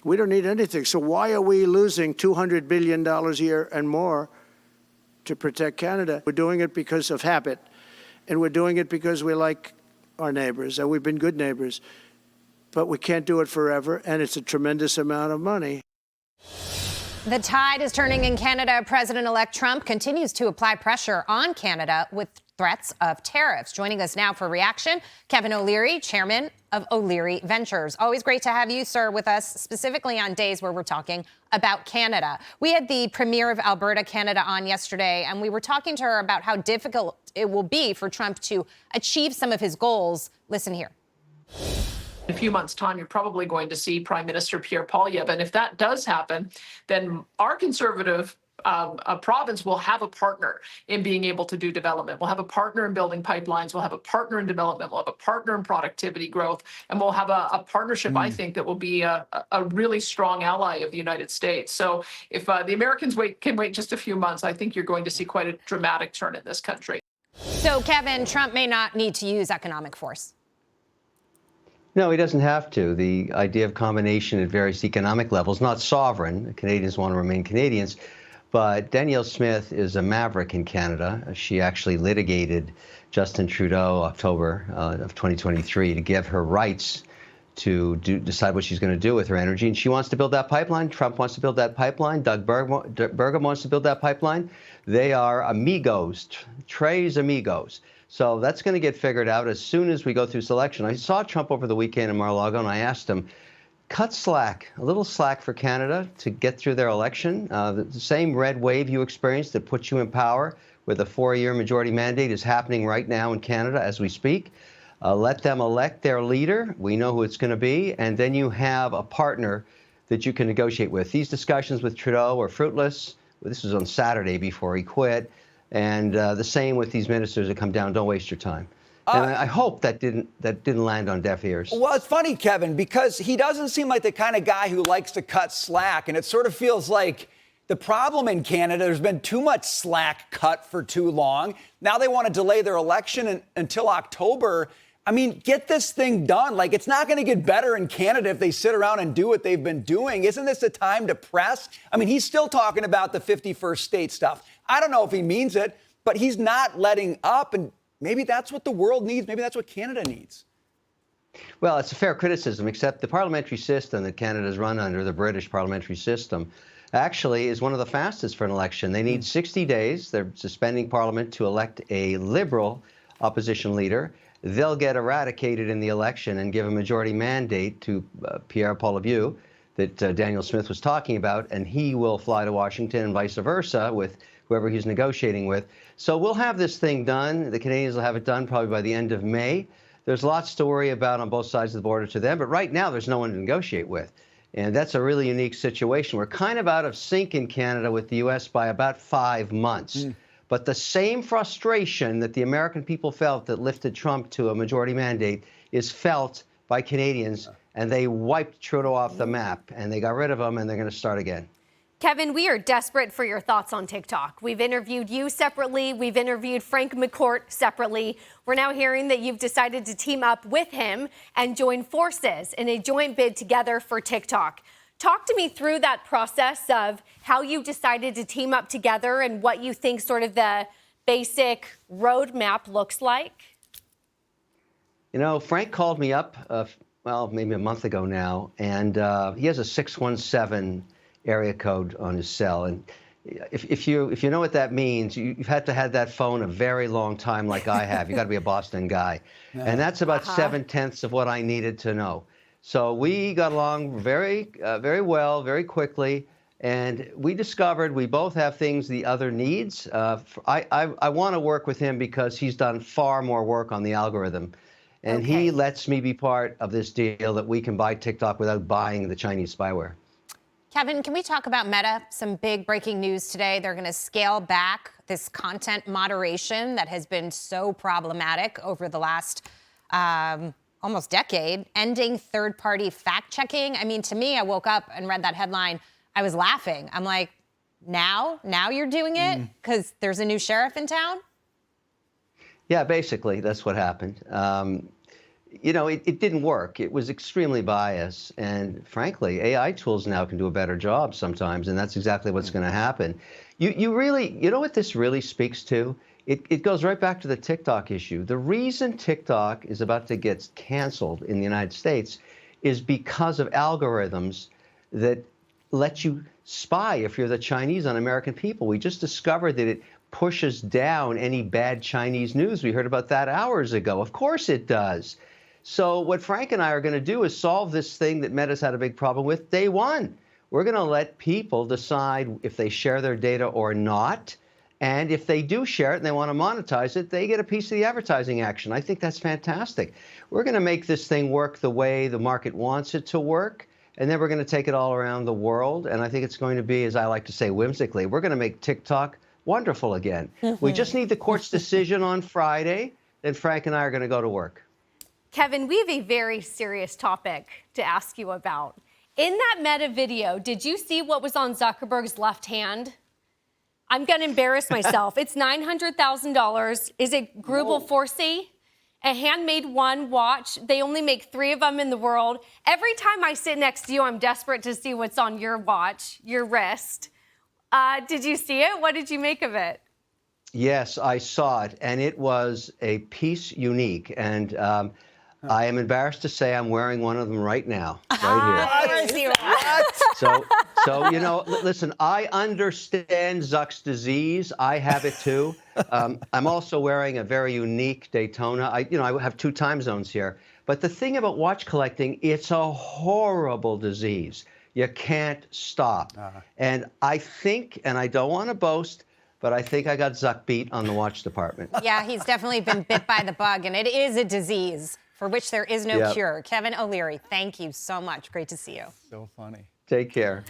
We don't need anything. So why are we losing $200 billion a year and more to protect Canada? We're doing it because of habit, and we're doing it because we like our neighbors, and we've been good neighbors. But we can't do it forever, and it's a tremendous amount of money. The tide is turning in Canada. President-elect Trump continues to apply pressure on Canada with threats of tariffs. Joining us now for reaction, Kevin O'Leary, chairman of O'Leary Ventures. Always great to have you, sir, with us, specifically on days where we're talking about Canada. We had the premier of Alberta, Canada, on yesterday, and we were talking to her about how difficult it will be for Trump to achieve some of his goals. Listen here. In a few months' time, you're probably going to see Prime Minister Pierre Poilievre. And if that does happen, then our conservative province will have a partner in being able to do development. We'll have a partner in building pipelines. We'll have a partner in development. We'll have a partner in productivity growth. And we'll have a partnership, I think, that will be a really strong ally of the United States. So if the Americans can wait just a few months, I think you're going to see quite a dramatic turn in this country. So, Kevin, Trump may not need to use economic force. No, he doesn't have to. The idea of combination at various economic levels, not sovereign. Canadians want to remain Canadians. But Danielle Smith is a maverick in Canada. She actually litigated Justin Trudeau October of 2023 to give her rights to decide what she's going to do with her energy. And she wants to build that pipeline. Trump wants to build that pipeline. Doug Burgum wants to build that pipeline. They are amigos, tres amigos. So that's going to get figured out as soon as we go through selection. I saw Trump over the weekend in Mar-a-Lago, and I asked him, cut slack, a little slack for Canada to get through their election. The same red wave you experienced that put you in power with a 4-year majority mandate is happening right now in Canada as we speak. Let them elect their leader. We know who it's going to be. And then you have a partner that you can negotiate with. These discussions with Trudeau are fruitless. This was on Saturday before he quit. And the same with these ministers that come down. Don't waste your time. And I hope that didn't land on deaf ears. Well, it's funny, Kevin, because he doesn't seem like the kind of guy who likes to cut slack. And it sort of feels like the problem in Canada, there's been too much slack cut for too long. Now they want to delay their election until October. I mean, get this thing done. Like, it's not going to get better in Canada if they sit around and do what they've been doing. Isn't this a time to press? I mean, he's still talking about the 51st state stuff. I don't know if he means it, but he's not letting up. And maybe that's what the world needs. Maybe that's what Canada needs. Well, it's a fair criticism, except the parliamentary system that Canada's run under, the British parliamentary system, actually is one of the fastest for an election. They need 60 days. They're suspending Parliament to elect a Liberal opposition leader. They'll get eradicated in the election and give a majority mandate to Pierre Poilievre that Danielle Smith was talking about, and he will fly to Washington and vice versa with whoever he's negotiating with. So we'll have this thing done. The Canadians will have it done probably by the end of May. There's lots to worry about on both sides of the border to them, but right now there's no one to negotiate with. And that's a really unique situation. We're kind of out of sync in Canada with the U.S. by about 5 months. But the same frustration that the American people felt that lifted Trump to a majority mandate is felt by Canadians, and they wiped Trudeau off the map, and they got rid of him, and they're going to start again. Kevin, we are desperate for your thoughts on TikTok. We've interviewed you separately. We've interviewed Frank McCourt separately. We're now hearing that you've decided to team up with him and join forces in a joint bid together for TikTok. Talk to me through that process of how you decided to team up together and what you think sort of the basic roadmap looks like. You know, Frank called me up, well, maybe a month ago now, and he has a 617 area code on his cell. And if you know what that means, you've had to have that phone a very long time like I have. You got to be a Boston guy. And that's about 7/10 of what I needed to know. So we got along very well, very quickly, and we discovered we both have things the other needs. I want to work with him because he's done far more work on the algorithm, and he lets me be part of this deal that we can buy TikTok without buying the Chinese spyware. Kevin, can we talk about Meta? Some big breaking news today. They're going to scale back this content moderation that has been so problematic over the last almost decade, ending third-party fact-checking. I mean, to me, I woke up and read that headline. I was laughing. I'm like, now you're doing it because there's a new sheriff in town? Yeah, basically, that's what happened. it didn't work. It was extremely biased. And frankly, AI tools now can do a better job sometimes, and that's exactly what's going to happen. You really, what this really speaks to? It goes right back to the TikTok issue. The reason TikTok is about to get canceled in the United States is because of algorithms that let you spy if you're the Chinese on American people. We just discovered that it pushes down any bad Chinese news. We heard about that hours ago. Of course it does. So what Frank and I are going to do is solve this thing that Meta's had a big problem with day one. We're going to let people decide if they share their data or not. And if they do share it and they want to monetize it, they get a piece of the advertising action. I think that's fantastic. We're going to make this thing work the way the market wants it to work. And then we're going to take it all around the world. And I think it's going to be, as I like to say whimsically, we're going to make TikTok wonderful again. We just need the court's decision on Friday. Then Frank and I are going to go to work. Kevin, we have a very serious topic to ask you about. In that Meta video, did you see what was on Zuckerberg's left hand? I'm going to embarrass myself. It's $900,000. Is it Grubel Forsey? A handmade one watch. They only make 3 of them in the world. Every time I sit next to you, I'm desperate to see what's on your watch, your wrist. Did you see it? What did you make of it? Yes, I saw it, and it was a piece unique. And I am embarrassed to say I'm wearing one of them right now, right here. So listen, I understand Zuck's disease. I have it too. I'm also wearing a very unique Daytona. I have 2 time zones here. But the thing about watch collecting, it's a horrible disease. You can't stop. And I think, and I don't want to boast, but I think I got Zuck beat on the watch department. Yeah, he's definitely been bit by the bug, and it is a disease for which there is no cure. Kevin O'Leary, thank you so much. Great to see you. So funny. Take care.